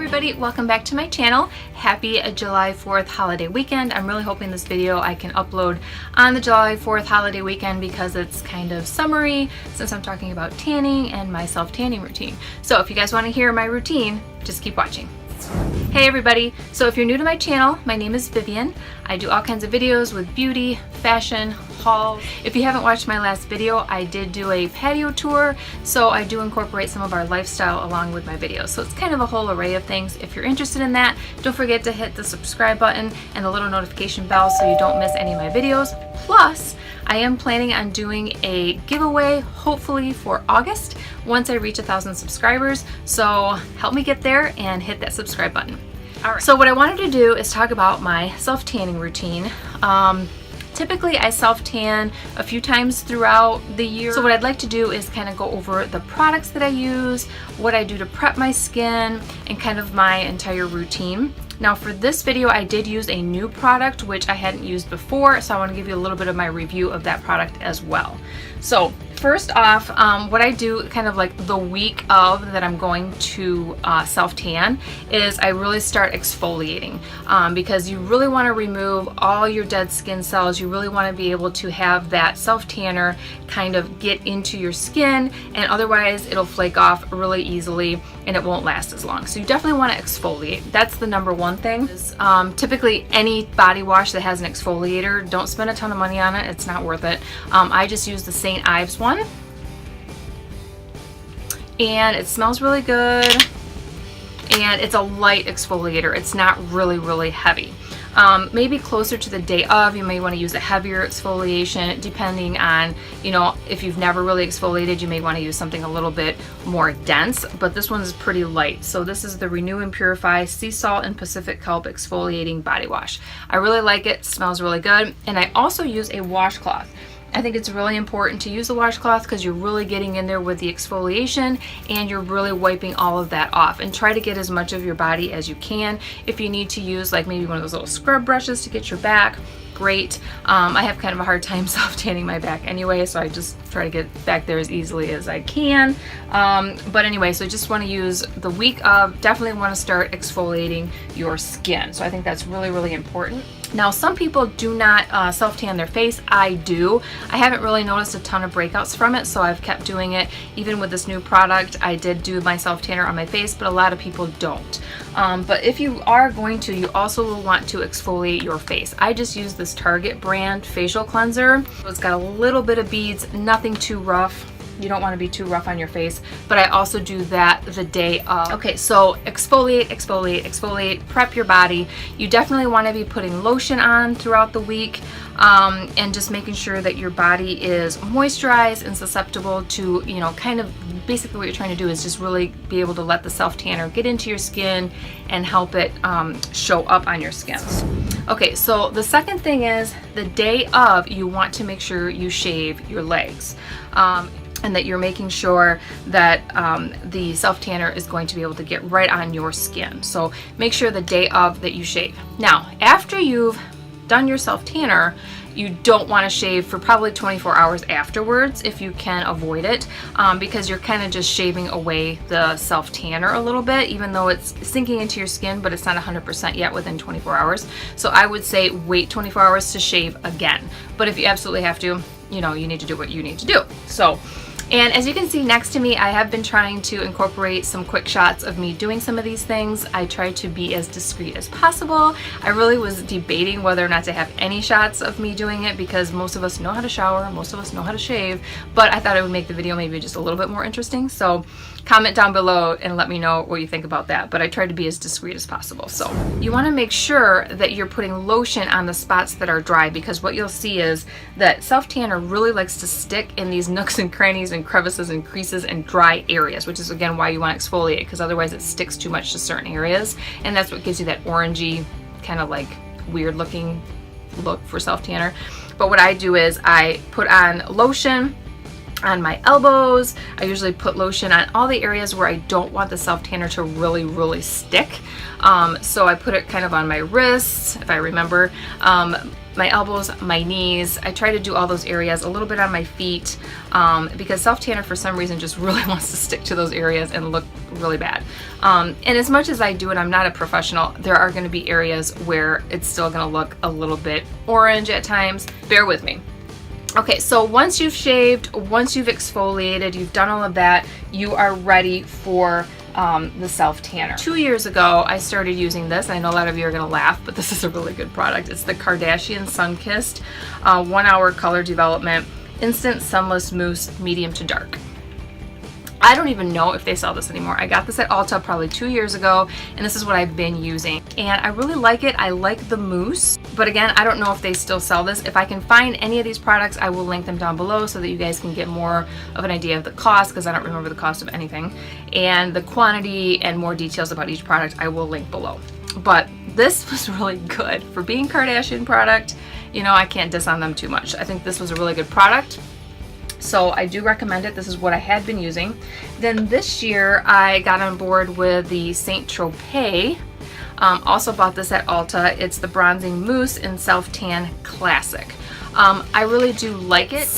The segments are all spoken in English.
everybody, welcome back to my channel. Happy July 4th holiday weekend. I'm really hoping this video I can upload on the July 4th holiday weekend because it's kind of summery since I'm talking about tanning and my self-tanning routine. So if you guys want to hear my routine, just keep watching. Hey everybody, so if you're new to my channel, my name is Vivian. I do all kinds of videos with beauty, fashion, hauls. If you haven't watched my last video, I did do a patio tour, so I do incorporate some of our lifestyle along with my videos. So it's kind of a whole array of things. If you're interested in that, don't forget to hit the subscribe button and the little notification bell so you don't miss any of my videos. Plus, I am planning on doing a giveaway, hopefully for August, once I reach 1,000 subscribers. So help me get there and hit that subscribe button. All right. So what I wanted to do is talk about my self-tanning routine. Typically I self-tan a few times throughout the year. So what I'd like to do is kind of go over the products that I use, what I do to prep my skin, and kind of my entire routine. Now for this video, I did use a new product which I hadn't used before, so I want to give you a little bit of my review of that product as well. So first off, what I do kind of like the week of that I'm going to self-tan is I really start exfoliating because you really want to remove all your dead skin cells. You really want to be able to have that self-tanner kind of get into your skin, and otherwise it'll flake off really easily and it won't last as long. So you definitely want to exfoliate. That's the number one thing. Typically any body wash that has an exfoliator, don't spend a ton of money on it. It's not worth it. I just use the St. Ives one, and it smells really good, and it's a light exfoliator. It's not really heavy. Maybe closer to the day of, you may want to use a heavier exfoliation depending on, you know, if you've never really exfoliated, you may want to use something a little bit more dense, but this one is pretty light. So this is the Renew and Purify Sea Salt and Pacific Kelp Exfoliating Body Wash. I really like it. It smells really good. And I also use a washcloth. I think it's really important to use a washcloth because you're really getting in there with the exfoliation and you're really wiping all of that off, and try to get as much of your body as you can. If you need to use like maybe one of those little scrub brushes to get your back, great. I have kind of a hard time self-tanning my back anyway, so I just try to get back there as easily as I can. But anyway, so just want to use the week of, definitely want to start exfoliating your skin. So I think that's really important. Now, some people do not self-tan their face. I do. I haven't really noticed a ton of breakouts from it, so I've kept doing it. Even with this new product, I did do my self-tanner on my face, but a lot of people don't. But if you are going to, you also will want to exfoliate your face. I just use this Target brand facial cleanser. It's got a little bit of beads, nothing too rough. You don't want to be too rough on your face, but I also do that the day of. Okay, so exfoliate, prep your body. You definitely want to be putting lotion on throughout the week, and just making sure that your body is moisturized and susceptible to, you know, kind of basically what you're trying to do is just really be able to let the self-tanner get into your skin and help it show up on your skin. Okay, so the second thing is the day of, you want to make sure you shave your legs. And that you're making sure that the self-tanner is going to be able to get right on your skin. So make sure the day of that you shave. Now, after you've done your self-tanner, you don't want to shave for probably 24 hours afterwards if you can avoid it, because you're kind of just shaving away the self-tanner a little bit, even though it's sinking into your skin, but it's not 100% yet within 24 hours. So I would say wait 24 hours to shave again. But if you absolutely have to, you know, you need to do what you need to do. So, and as you can see next to me, I have been trying to incorporate some quick shots of me doing some of these things. I try to be as discreet as possible. I really was debating whether or not to have any shots of me doing it because most of us know how to shower, most of us know how to shave, but I thought it would make the video maybe just a little bit more interesting. So comment down below and let me know what you think about that, but I tried to be as discreet as possible. So you want to make sure that you're putting lotion on the spots that are dry, because what you'll see is that self-tanner really likes to stick in these nooks and crannies and crevices and creases and dry areas, which is again why you want to exfoliate, because otherwise it sticks too much to certain areas, and that's what gives you that orangey kind of like weird looking look for self-tanner. But what I do is I put on lotion on my elbows. I usually put lotion on all the areas where I don't want the self-tanner to really stick. So I put it kind of on my wrists, if I remember, my elbows, my knees. I try to do all those areas, a little bit on my feet, because self-tanner for some reason just really wants to stick to those areas and look really bad. And as much as I do it, I'm not a professional, there are going to be areas where it's still going to look a little bit orange at times. Bear with me. Okay, so once you've shaved, once you've exfoliated, you've done all of that, you are ready for the self-tanner. 2 years ago, I started using this. I know a lot of you are going to laugh, but this is a really good product. It's the Kardashian Sun-Kissed 1 hour color development instant sunless mousse medium to dark. I don't even know if they sell this anymore. I got this at Ulta probably 2 years ago, and this is what I've been using. And I really like it. I like the mousse, but again, I don't know if they still sell this. If I can find any of these products, I will link them down below so that you guys can get more of an idea of the cost, because I don't remember the cost of anything. And the quantity and more details about each product, I will link below. But this was really good. For being Kardashian product, you know, I can't diss on them too much. I think this was a really good product. So I do recommend it. This is what I had been using. Then this year I got on board with the Saint Tropez. Also bought this at Ulta. It's the Bronzing Mousse in Self Tan Classic. I really do like it.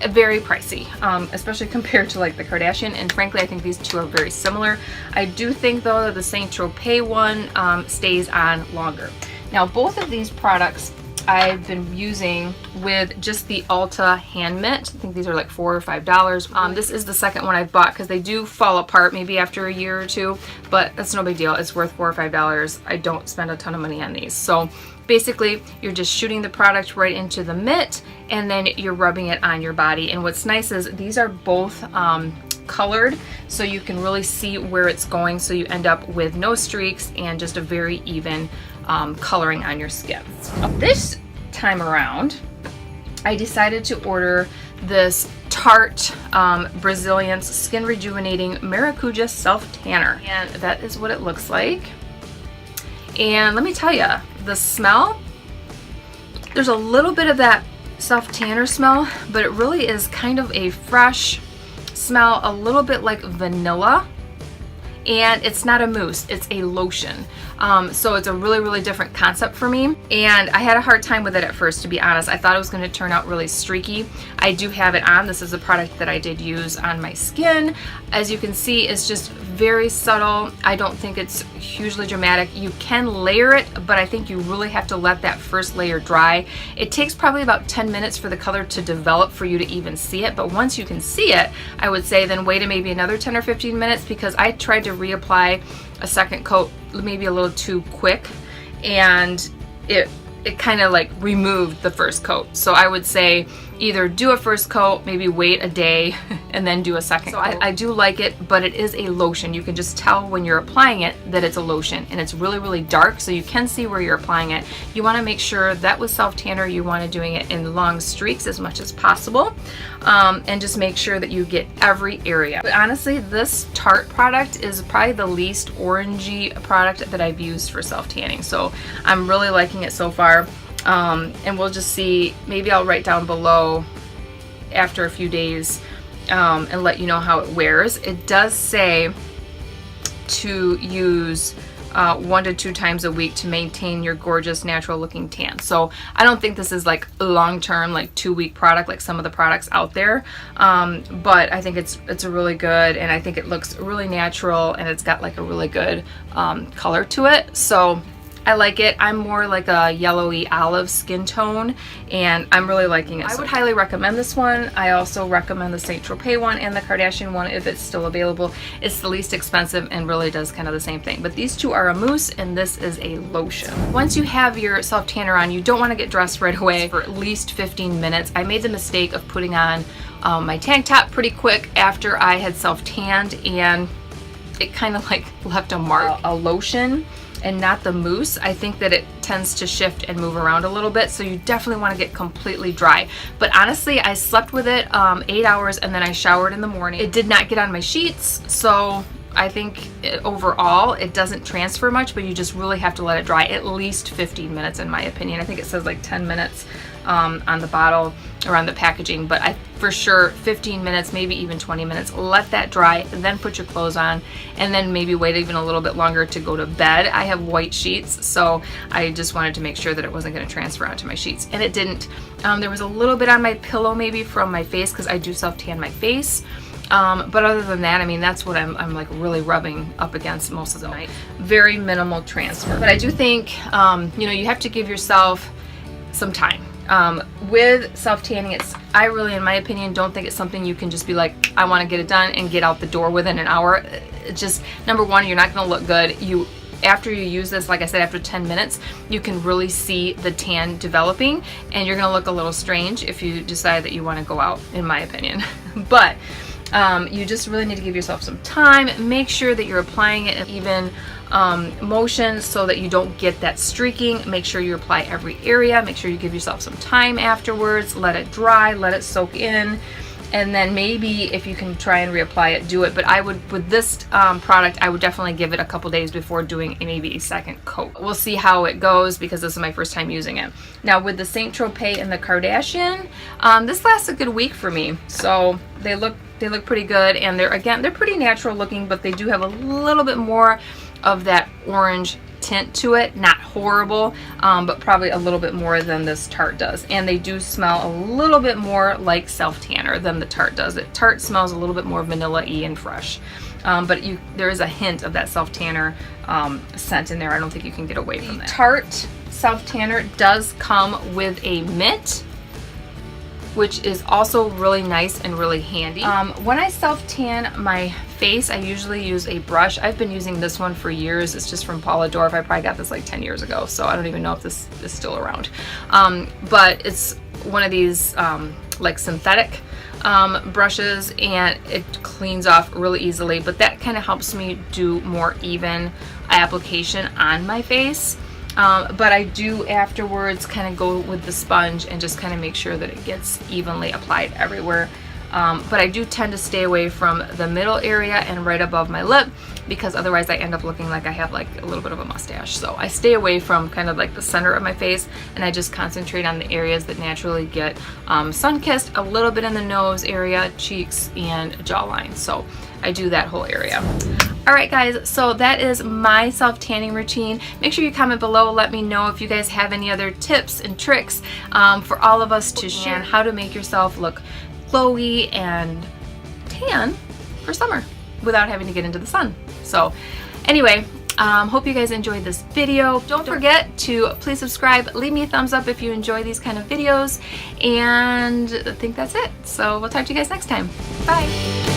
Very pricey, especially compared to like the Kardashian, and frankly I think these two are very similar. I do think though that the Saint Tropez one stays on longer. Now both of these products I've been using with just the Ulta hand mitt. I think these are like $4 or $5. This is the second one I've bought because they do fall apart maybe after a year or two, but that's no big deal. It's worth $4 or $5. I don't spend a ton of money on these. So basically you're just shooting the product right into the mitt and then you're rubbing it on your body. And what's nice is these are both colored, so you can really see where it's going, so you end up with no streaks and just a very even coloring on your skin. This time around, I decided to order this Tarte Brazilliance Skin Rejuvenating Maracuja Self Tanner, and that is what it looks like. And let me tell you, the smell, there's a little bit of that self tanner smell, but it really is kind of a fresh smell, a little bit like vanilla. And it's not a mousse, it's a lotion. So it's a really, really different concept for me. And I had a hard time with it at first, to be honest. I thought it was gonna turn out really streaky. I do have it on. This is a product that I did use on my skin. As you can see, it's just very subtle. I don't think it's hugely dramatic. You can layer it, but I think you really have to let that first layer dry. It takes probably about 10 minutes for the color to develop for you to even see it. But once you can see it, I would say then wait maybe another 10 or 15 minutes, because I tried to reapply a second coat maybe a little too quick, and it kind of like removed the first coat. So I would say either do a first coat, maybe wait a day, and then do a second coat. I do like it, but it is a lotion. You can just tell when you're applying it that it's a lotion, and it's really, really dark, so you can see where you're applying it. You want to make sure that with self tanner, you want to doing it in long streaks as much as possible, and just make sure that you get every area. But honestly, this Tarte product is probably the least orangey product that I've used for self tanning, so I'm really liking it so far. And we'll just see, maybe I'll write down below after a few days and let you know how it wears. It does say to use 1 to 2 times a week to maintain your gorgeous natural looking tan. So I don't think this is like a long-term, like 2-week product like some of the products out there, but I think it's a really good, and I think it looks really natural, and it's got like a really good color to it. So I like it. I'm more like a yellowy olive skin tone, and I'm really liking it. I would highly recommend this one. I also recommend the Saint Tropez one and the Kardashian one if it's still available. It's the least expensive and really does kind of the same thing. But these two are a mousse and this is a lotion. Once you have your self tanner on, you don't want to get dressed right away for at least 15 minutes. I made the mistake of putting on my tank top pretty quick after I had self tanned, and it kind of like left a mark. A lotion and not the mousse, I think that it tends to shift and move around a little bit, so you definitely want to get completely dry. But honestly, I slept with it 8 hours, and then I showered in the morning. It did not get on my sheets, so I think overall it doesn't transfer much, but you just really have to let it dry at least 15 minutes in my opinion. I think it says like 10 minutes on the bottle or on the packaging, but I for sure 15 minutes, maybe even 20 minutes. Let that dry, then put your clothes on, and then maybe wait even a little bit longer to go to bed. I have white sheets, so I just wanted to make sure that it wasn't going to transfer onto my sheets, and it didn't. There was a little bit on my pillow maybe from my face, because I do self-tan my face. But other than that, I mean, that's what I'm like really rubbing up against most of the night. Very minimal transfer. But I do think, you know, you have to give yourself some time. With self-tanning, I really, in my opinion, don't think it's something you can just be like, I want to get it done and get out the door within an hour. It just, number one, you're not going to look good. After you use this, like I said, after 10 minutes, you can really see the tan developing, and you're going to look a little strange if you decide that you want to go out, in my opinion. But you just really need to give yourself some time. Make sure that you're applying it in even motion so that you don't get that streaking. Make sure you apply every area. Make sure you give yourself some time afterwards. Let it dry, let it soak in, and then maybe if you can try and reapply it, do it. But I would, with this product, I would definitely give it a couple days before doing maybe a second coat. We'll see how it goes, because this is my first time using it. Now with the Saint Tropez and the Kardashian, this lasts a good week for me. So they look pretty good, and they're pretty natural looking, but they do have a little bit more of that orange tint to it. Not horrible, but probably a little bit more than this Tarte does. And they do smell a little bit more like self-tanner than the Tarte does. Tarte smells a little bit more vanilla-y and fresh. But there is a hint of that self-tanner scent in there. I don't think you can get away from that. Tarte self-tanner does come with a mitt, which is also really nice and really handy. When I self-tan my face, I usually use a brush. I've been using this one for years. It's just from Paula Dorf. I probably got this like 10 years ago, so I don't even know if this is still around. But it's one of these like synthetic brushes, and it cleans off really easily, but that kind of helps me do more even application on my face. But I do afterwards kind of go with the sponge and just kind of make sure that it gets evenly applied everywhere. But I do tend to stay away from the middle area and right above my lip, because otherwise I end up looking like I have like a little bit of a mustache. So I stay away from kind of like the center of my face, and I just concentrate on the areas that naturally get sun-kissed, a little bit in the nose area, cheeks, and jawline. So I do that whole area. Alright guys, so that is my self-tanning routine. Make sure you comment below, let me know if you guys have any other tips and tricks for all of us to share, how to make yourself look glowy and tan for summer without having to get into the sun. So anyway, hope you guys enjoyed this video. Don't forget to please subscribe, leave me a thumbs up if you enjoy these kind of videos, and I think that's it. So we'll talk to you guys next time. Bye!